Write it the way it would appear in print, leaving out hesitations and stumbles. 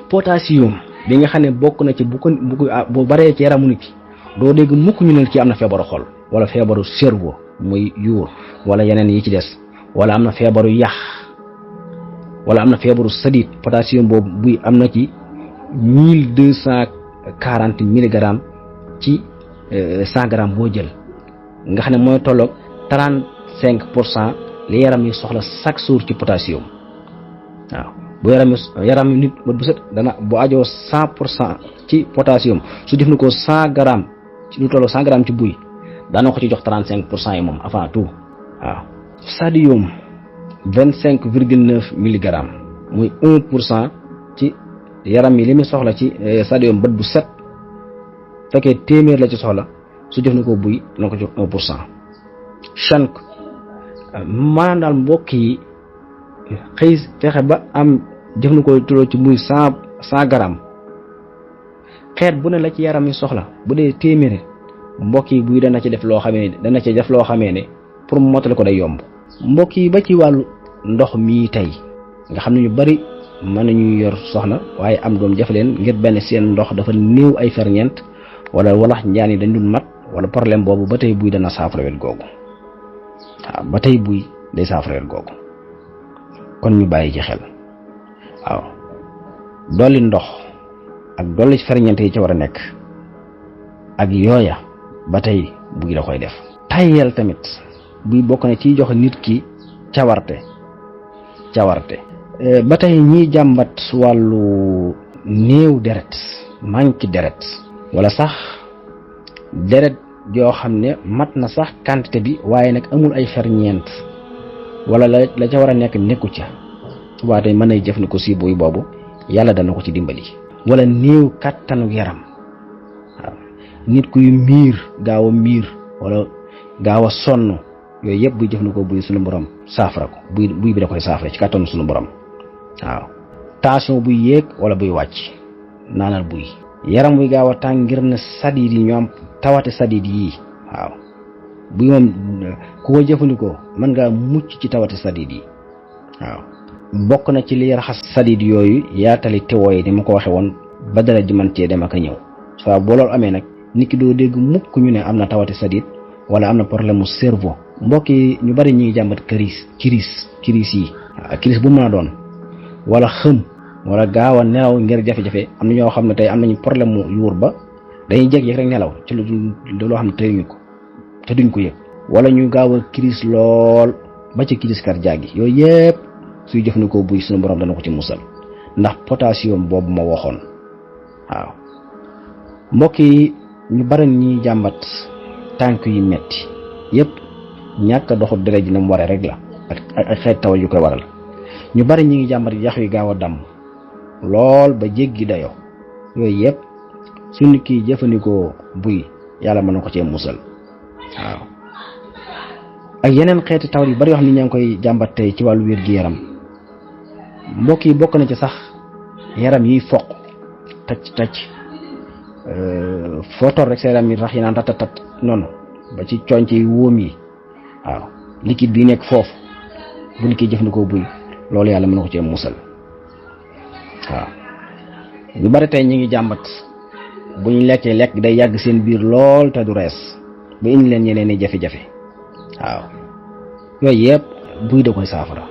potassium bi nga xam ne bokk na ci bu baree ci yaramu nit ki doo dégg mukk ñu ne kii am na feebaru xol wala feebaru cerveau muy yuur wala yeneen yi ci des wala am na feebaru yax wala am na feebaru sadit. potassium boobu buy am na ci 1240 milligrammes ci 100 grammes boo jël nga xam ne mooy tolloog 35% li yaram yi soxla chaque jour ci potassium. waaw bu yaram nit bu set dana bu ajoo 100% ci potassium su def na ko 100 grammes ci lu tolloog 100 grammes ci buy daana ko ci jox 35% yi moom avant tout. waaw sodium 25,9 milligrammes muy 1% ci yaram yi li muy soxla ci sodium bët bu set fekkee téeméer la ci soxla su def na ko buy dana ko jox 1%. chank maanaam daal mbokk yi xëy fexe ba am def na ko tuddoo ci muy 100 grammes xeet bu ne la ci yaram yi soxla bu dee téeméer mbokk yi buy dana ci def loo xamee ne pour mu mottali ko day yomb. mbokk yi ba ci wàllu ndox mii tey nga xam ne ñu bari mën nañu yor soxna waaye am doom jafe leen ngir benn seen ndox dafa néew ay ferñeent wala walax njaan yi dañ dul mat wala problème boobu ba tey buy dana saafara wet googu. waaw ba tey buy day saafara wet googu kon ñu bàyyi ci xel. waaw dolli ndox ak dolli ferñeent yi ci war a nekk ak yooya ba tey buy da koy def. tayel tamit buy bokk na ci jox nit ki cawarte ba tey ñiy jàmbat wàllu néew deret manque deret wala sax deret joo xam ne mat na sax quantité bi waaye nag amul ay ferñeent wala la ca war a nekku ca waa tey mën nay jëfandikoo si buy boobu yàlla dana ko ci dimbali. wala néew kàttanu yaram waaw nit kuy gaaw a miir wala gaaw a sonn yooyu yëpp buy jëfandikoo buy suñu borom saafara ko buy bi da koy saafara ci kàttanu suñu borom. waaw tension buy yéeg wala buy wàcc naanal buy. yaram buy gaaw a tàng ngir ne sadid yi ñoom tawate sadid yi. waaw buy moom ku ko jëfandikoo mën ngaa mucc ci tawate sadid yi. waaw bokk na ci li raxas sadid yooyu yaatali teewoo yi ni ma ko waxee woon ba dara ji mën cee dem ak a ñëw soit boo loolu amee nag nit ki doo dégg mukk ñu ne am na tawate sadid wala am na problème mu cerveau. mbokk yi ñu bari ñuy jàmbat kiris yi. waaw kiris bu mën a doon wala xëm wala gaaw a nelaw ngir jafe-jafe am na ñoo xam ne tey am nañu problème mu yuur ba dañuy jékki-jékki rek nelaw ci loo xam ne teyuñu ko te duñ ko yëg wala ñu gaaw a kiris lool ba ci kiris cardiaque gi yooyu yëpp suy jëfandikoo buy suñu borom dana ko ci musal ndax potassium boobu ma waxoon. waaw mbokk yi ñu bari ñuy jàmbat tànk yu metti yëpp ñàkk a doxu deret ji na mu waree rek la ak xeet taw yu koy waral. ñu bari ñi ngi jàmbat yax yu gaaw a damm lool ba jéggi dayo yooyu yëpp su nit ki jëfandikoo buy yàlla mën na ko cee musal. waaw ak yeneen xeeti taw yu bari yoo xam ne ñaa ngi koy jàmbat tey ci wàllu wér-gi-yaram mbokk yi bokk na ci sax yaram yiy foq tacc foo toll rek sa yaram yi rax yi naan tat noonu ba ci cooñ ci wóom yi. waaw liquide bi nekk foofu bu nit ki jëfandikoo buy loolu yàlla mën na ko cee musal. waaw ñu bari tey ñi ngi jàmbat bu ñu lekkee lekk day yàgg seen biir lool te du rees ba indi leen yeneen i jafe-jafe. waaw yooyu yëpp buy da koy saafara.